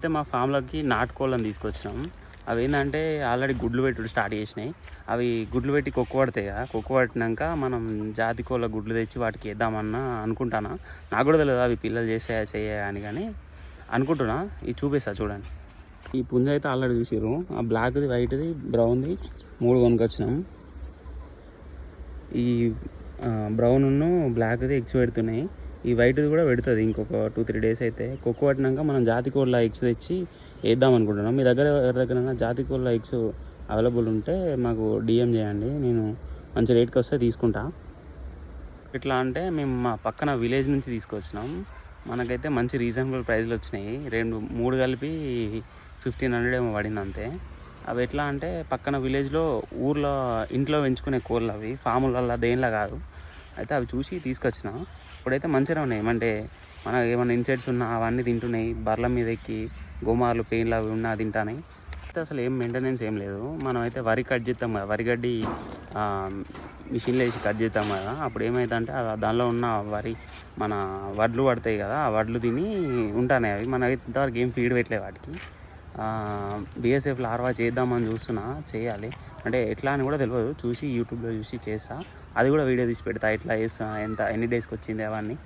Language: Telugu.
అయితే మా ఫామ్లోకి నాటుకోళ్ళని తీసుకొచ్చినాం. అవి ఏంటంటే ఆల్రెడీ గుడ్లు పెట్టుడు స్టార్ట్ చేసినాయి. అవి గుడ్లు పెట్టి కొక్కు పడతాయి కదా, కొక్కు పట్టినాక మనం జాతి కోళ్ళ గుడ్లు తెచ్చి వాటికి వేద్దామన్నా అనుకుంటానా. నాకు కూడా తెలియదు అవి పిల్లలు చేసాయా చేయా అని, కానీ అనుకుంటున్నా. ఇది చూపిస్తా చూడండి. ఈ పుంజ అయితే ఆల్రెడీ చూసారు. ఆ బ్లాక్ది, వైట్ది, బ్రౌన్ది 3 కొనుకొచ్చినాం. ఈ బ్రౌన్ బ్లాక్ది ఎగ్స్ పెడుతున్నాయి. ఈ వైట్ది కూడా పెడుతుంది ఇంకొక 2-3 డేస్ అయితే. కొక్కు పట్టినాక మనం జాతి కోళ్ళ ఎగ్స్ తెచ్చి వేద్దాం అనుకుంటున్నాం. మీ దగ్గర ఎవరి దగ్గర జాతి కోళ్ళ ఎగ్స్ అవైలబుల్ ఉంటే మాకు డిఎం చేయండి, నేను మంచి రేట్కి వస్తే తీసుకుంటా. ఎట్లా అంటే మేము మా పక్కన విలేజ్ నుంచి తీసుకొచ్చినాం. మనకైతే మంచి రీజనబుల్ ప్రైస్లో వచ్చినాయి. 3 కలిపి 1500 ఏమో పడింది అంతే. అవి ఎట్లా అంటే పక్కన విలేజ్లో ఊర్లో ఇంట్లో పెంచుకునే కోళ్ళు, అవి ఫాములలో దేనిలా కాదు. అయితే అవి చూసి తీసుకొచ్చిన. ఇప్పుడైతే మంచిగా ఉన్నాయి. ఏమంటే మనకు ఏమైనా ఇన్సెక్ట్స్ ఉన్నా అవన్నీ తింటున్నాయి. బర్ల మీద ఎక్కి గోమార్లు, పెయిన్లు అవి ఉన్నా తింటున్నాయి. అయితే అసలు ఏం మెయింటెనెన్స్ ఏం లేదు. మనం అయితే వరి కట్ చేస్తాం కదా, వరి గడ్డి మిషన్లో వేసి కట్ చేస్తాం కదా, అప్పుడు ఏమవుతుందంటే దానిలో ఉన్న మన వడ్లు పడతాయి కదా, ఆ వడ్లు తిని ఉంటున్నాయి అవి. మన ఇంతవరకు ఏం ఫీడ్ పెట్టలేదు వాటికి. బీఎస్ఎఫ్ లార్వా చేద్దామని చూస్తున్నా, చేయాలి. అంటే ఎట్లా అని కూడా తెలియదు, చూసి యూట్యూబ్లో చూసి చేస్తా. అది కూడా వీడియో తీసి పెడతా, ఎట్లా చేస్తున్నా, ఎన్ని డేస్కి వచ్చింది అవన్నీ.